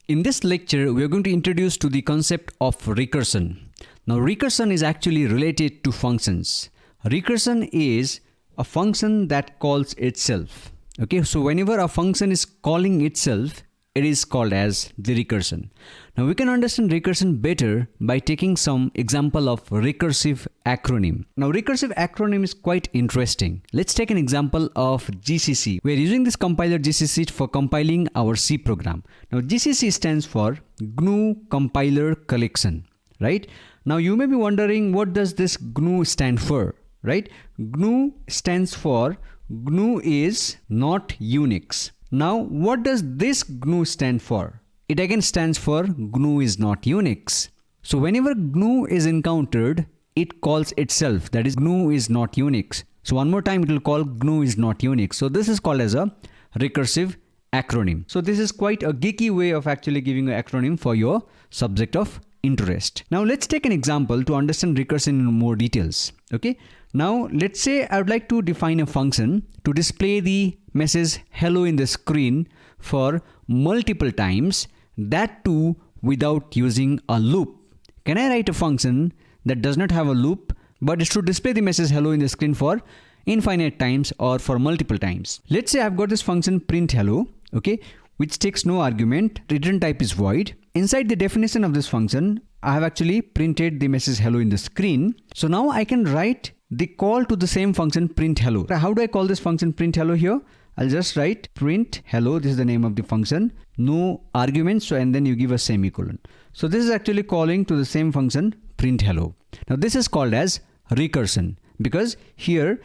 In this lecture, we are going to introduce to the concept of recursion. Now, recursion is actually related to functions. Recursion is a function that calls itself. Okay, so whenever a function is calling itself, it is called as the recursion. Now, we can understand recursion better by taking some example of recursive acronym. Now, recursive acronym is quite interesting. Let's take an example of GCC. We are using this compiler GCC for compiling our C program. Now, GCC stands for GNU Compiler Collection, right? Now, you may be wondering, what does this GNU stand for, right? GNU stands for GNU is not Unix. Now, what does this GNU stand for? It again stands for GNU is not Unix. So whenever GNU is encountered, it calls itself, that is GNU is not Unix. So one more time it will call GNU is not Unix. So this is called as a recursive acronym. So this is quite a geeky way of actually giving an acronym for your subject of interest. Now let's take an example to understand recursion in more details. Okay. Now let's say I would like to define a function to display the message hello in the screen for multiple times, that too without using a loop. Can I write a function that does not have a loop but it should display the message hello in the screen for infinite times or for multiple times? Let's say I've got this function print hello, okay, which takes no argument. Return type is void. Inside the definition of this function, I have actually printed the message hello in the screen. So now I can write the call to the same function print hello. How do I call this function print hello here? I'll just write print hello. This is the name of the function. No arguments. So, and then you give a semicolon. So this is actually calling to the same function print hello. Now this is called as recursion, because here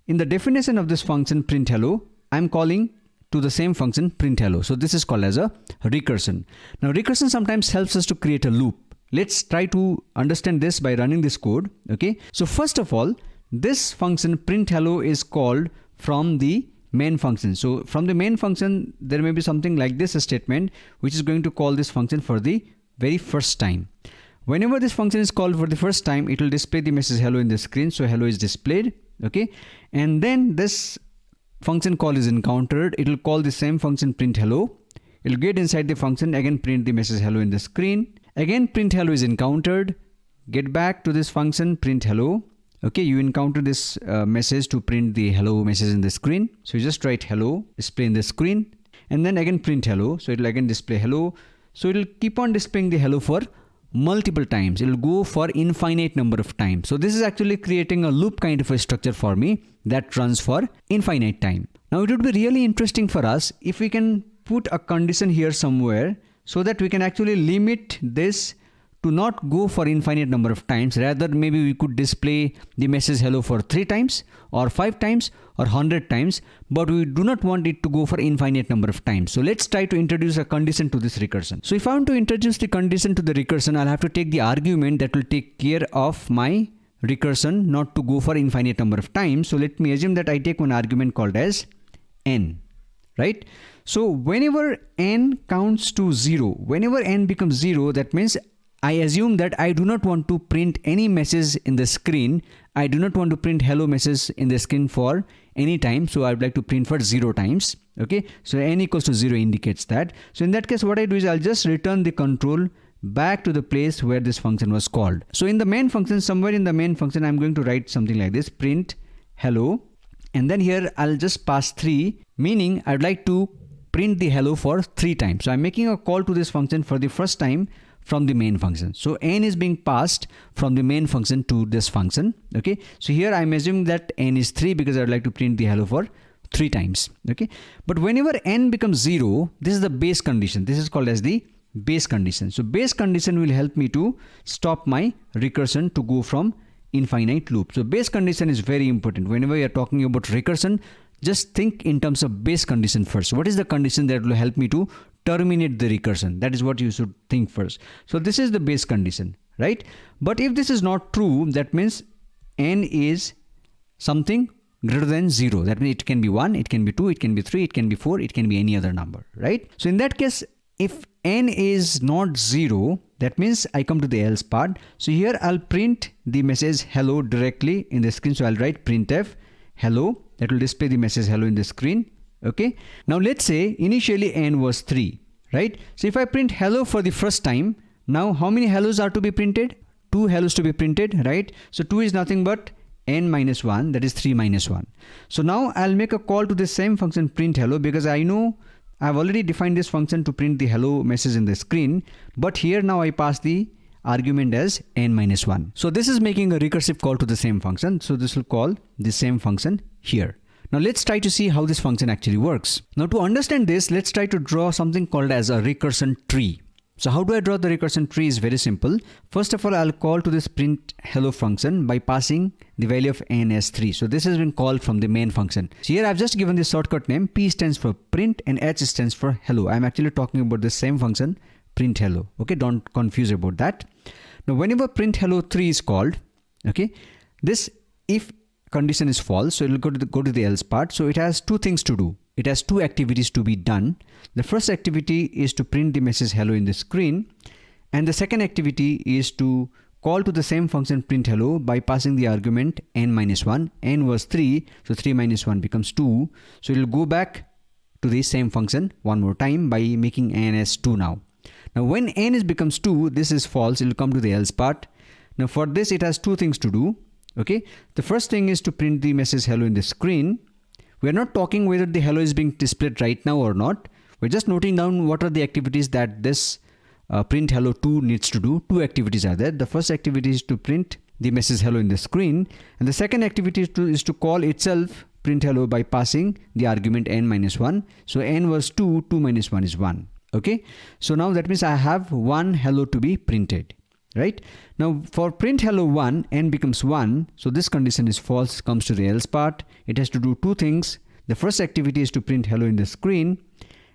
in the definition of this function print hello, I'm calling to the same function print hello. So this is called as a recursion. Now recursion sometimes helps us to create a loop. Let's try to understand this by running this code. Okay. So first of all, this function print hello is called from the main function. So from the main function, there may be something like this statement, which is going to call this function for the very first time. Whenever this function is called for the first time, it will display the message hello in the screen. So hello is displayed. Okay. And then this function call is encountered. It will call the same function print hello. It will get inside the function, again print the message hello in the screen. Again print hello is encountered. Get back to this function print hello. Okay, you encounter this message to print the hello message in the screen. So you just write hello, display in the screen, and then again print hello. So it will again display hello. So it will keep on displaying the hello for multiple times. It will go for infinite number of times. So this is actually creating a loop kind of a structure for me that runs for infinite time. Now it would be really interesting for us if we can put a condition here somewhere so that we can actually limit this to not go for infinite number of times. Rather, maybe we could display the message hello for 3 times or 5 times or 100 times, but we do not want it to go for infinite number of times. So let's try to introduce a condition to this recursion. So if I want to introduce the condition to the recursion, I'll have to take the argument that will take care of my recursion not to go for infinite number of times. So let me assume that I take one argument called as n, right? So whenever n counts to 0, whenever n becomes 0, that means I assume that I do not want to print any message in the screen. I do not want to print hello message in the screen for any time. So I would like to print for 0 times. Okay. So n equals to 0 indicates that. So in that case, what I do is I'll just return the control back to the place where this function was called. So in the main function, somewhere in the main function, I'm going to write something like this, print hello. And then here I'll just pass 3, meaning I'd like to print the hello for 3 times. So I'm making a call to this function for the first time from the main function. So n is being passed from the main function to this function. Okay. So here I'm assuming that n is 3 because I'd like to print the hello for 3 times. Okay. But whenever n becomes 0, this is the base condition. This is called as the base condition. So base condition will help me to stop my recursion to go from infinite loop. So base condition is very important. Whenever you're talking about recursion, just think in terms of base condition first. What is the condition that will help me to terminate the recursion? That is what you should think first. So this is the base condition, right? But if this is not true, that means n is something greater than 0. That means it can be 1, it can be 2, it can be 3, it can be 4, it can be any other number, right? So in that case, if n is not 0, that means I come to the else part. So here I'll print the message hello directly in the screen. So I'll write printf hello. That will display the message hello in the screen. Okay. Now let's say initially n was 3, right? So if I print hello for the first time, now how many hellos are to be printed? 2 hellos to be printed, right? So 2 is nothing but n minus 1, that is 3 minus 1. So now I'll make a call to this same function print hello, because I know I've already defined this function to print the hello message in the screen, but here now I pass the argument as n minus 1. So this is making a recursive call to the same function. So this will call the same function here. Now let's try to see how this function actually works. Now to understand this, let's try to draw something called as a recursion tree. So how do I draw the recursion tree is very simple. First of all, I'll call to this print hello function by passing the value of n as 3. So this has been called from the main function. So here I've just given the shortcut name. P stands for print and H stands for hello. I'm actually talking about the same function, print hello. Okay, don't confuse about that. Now whenever print hello 3 is called, okay, this if condition is false, so it will go to the else part. So it has two things to do. It has two activities to be done. The first activity is to print the message hello in the screen, and the second activity is to call to the same function print hello by passing the argument n minus 1. N was 3, so 3 minus 1 becomes 2. So it will go back to the same function one more time by making n as 2 now. Now when n becomes 2, this is false, it will come to the else part. Now for this it has two things to do. Okay, the first thing is to print the message hello in the screen. We are not talking whether the hello is being displayed right now or not. We're just noting down what are the activities that this print hello 2 needs to do. Two activities are there. The first activity is to print the message hello in the screen, and the second activity is to call itself print hello by passing the argument n minus 1. So n was 2, 2 minus 1 is 1. Okay, so now that means I have one hello to be printed. Right, now for print hello 1, n becomes 1, so this condition is false, comes to the else part. It has to do two things. The first activity is to print hello in the screen,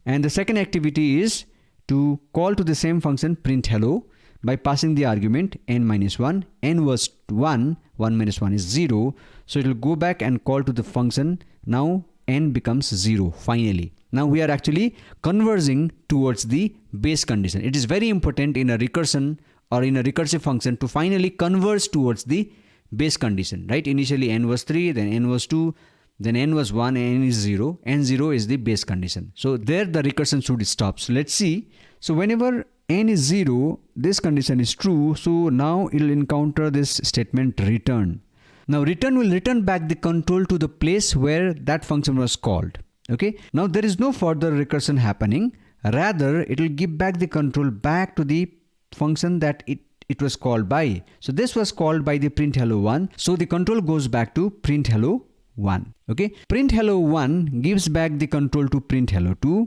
and the second activity is to call to the same function print hello by passing the argument n minus 1. N was 1, 1 minus 1 is 0, so it will go back and call to the function. Now n becomes 0 finally. Now we are actually converging towards the base condition. It is very important in a recursion or in a recursive function to finally converge towards the base condition, right? Initially n was 3, then n was 2, then n was 1, n is 0. n0 is the base condition. So there the recursion should stop. So let's see. So whenever n is 0, this condition is true. So now it will encounter this statement return. Now return will return back the control to the place where that function was called. Okay. Now there is no further recursion happening. Rather, it will give back the control back to the function that it was called by. So this was called by the print hello 1. So the control goes back to print hello 1. Okay. Print hello 1 gives back the control to print hello 2.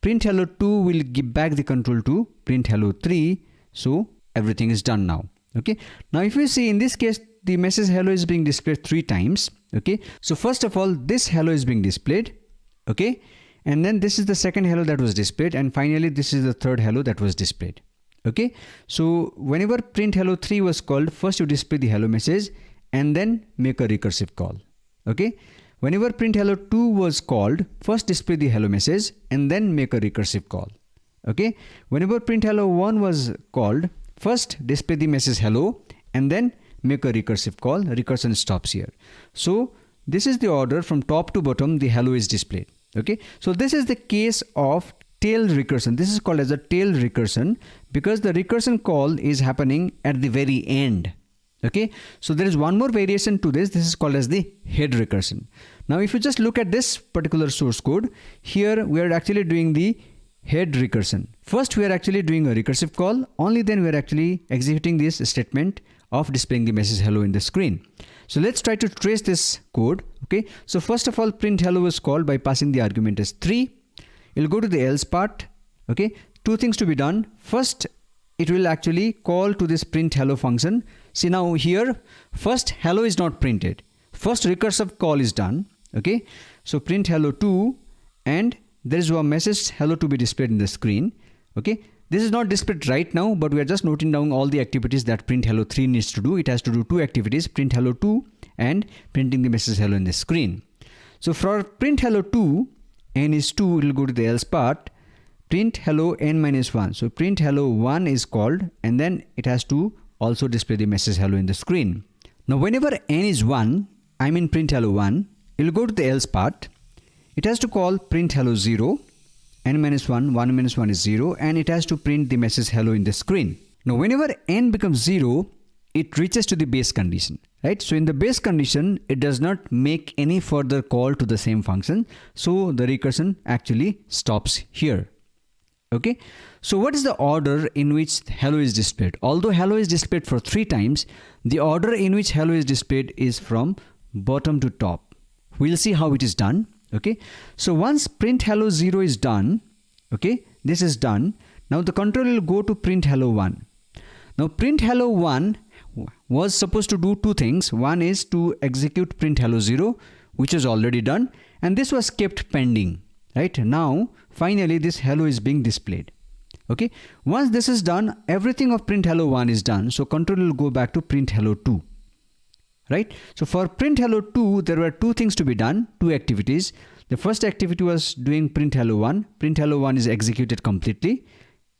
Print hello 2 will give back the control to print hello 3. So everything is done now. Okay. Now if you see in this case, the message hello is being displayed 3 times. Okay. So first of all, this hello is being displayed. Okay. And then this is the second hello that was displayed. And finally, this is the third hello that was displayed. Okay. So whenever print hello 3 was called, first you display the hello message and then make a recursive call. Okay. Whenever print hello 2 was called, first display the hello message and then make a recursive call. Okay. Whenever print hello 1 was called, first display the message hello and then make a recursive call. Recursion stops here. So this is the order from top to bottom, the hello is displayed. Okay. So this is the case of tail recursion. This is called as a tail recursion because the recursion call is happening at the very end. Okay. So there is one more variation to this. This is called as the head recursion. Now if you just look at this particular source code, here we are actually doing the head recursion. First we are actually doing a recursive call. Only then we are actually executing this statement of displaying the message hello in the screen. So let's try to trace this code. Okay. So first of all, print hello is called by passing the argument as 3. It will go to the else part. Okay. Two things to be done. First, it will actually call to this print hello function. See now here, first hello is not printed. First recursive call is done. Okay. So print hello 2 and there is a message hello to be displayed in the screen. Okay. This is not displayed right now, but we are just noting down all the activities that print hello 3 needs to do. It has to do two activities, print hello 2 and printing the message hello in the screen. So for print hello 2, n is 2, it will go to the else part. Print hello n minus 1. So print hello 1 is called and then it has to also display the message hello in the screen. Now whenever n is 1, I mean print hello 1, it will go to the else part. It has to call print hello 0 n minus 1, 1 minus 1 is 0, and it has to print the message hello in the screen. Now whenever n becomes 0, it reaches to the base condition, right? So in the base condition, it does not make any further call to the same function, so the recursion actually stops here. Okay, so what is the order in which hello is displayed? Although hello is displayed for 3 times, the order in which hello is displayed is from bottom to top. We'll see how it is done. Okay, so once print hello 0 is done, okay, this is done. Now the control will go to print hello 1. Now print hello 1 was supposed to do 2 things. One is to execute print hello 0, which is already done, and this was kept pending. Right now, finally this hello is being displayed. Okay, once this is done, everything of print hello 1 is done, so control will go back to print hello 2. Right, so for print hello 2, there were 2 things to be done, 2 activities. The first activity was doing print hello 1. Print hello 1 is executed completely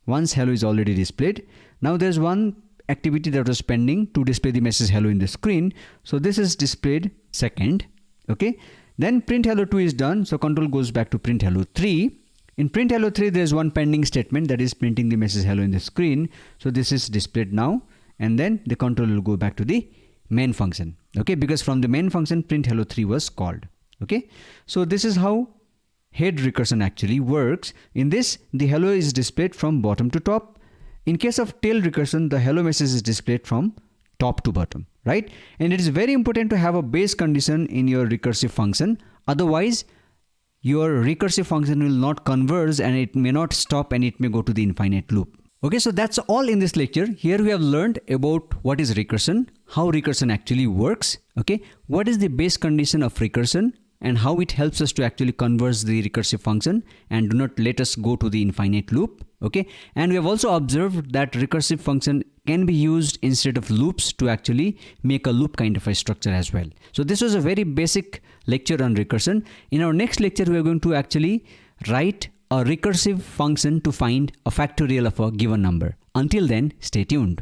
once hello is already displayed. Now there's one activity that was pending to display the message hello in the screen, so this is displayed second. Okay, then print hello 2 is done, so control goes back to print hello 3. In print hello 3, there is one pending statement, that is printing the message hello in the screen, so this is displayed now, and then the control will go back to the main function. Okay, because from the main function print hello 3 was called. Okay, so this is how head recursion actually works. In this, the hello is displayed from bottom to top. In case of tail recursion, the hello message is displayed from top to bottom, right? And it is very important to have a base condition in your recursive function. Otherwise, your recursive function will not converge, and it may not stop, and it may go to the infinite loop. Okay, so that's all in this lecture. Here we have learned about what is recursion, how recursion actually works, okay, what is the base condition of recursion, and how it helps us to actually converge the recursive function and do not let us go to the infinite loop. Okay, and we have also observed that recursive function can be used instead of loops to actually make a loop kind of a structure as well. So this was a very basic lecture on recursion. In our next lecture, we are going to actually write a recursive function to find a factorial of a given number. Until then, stay tuned.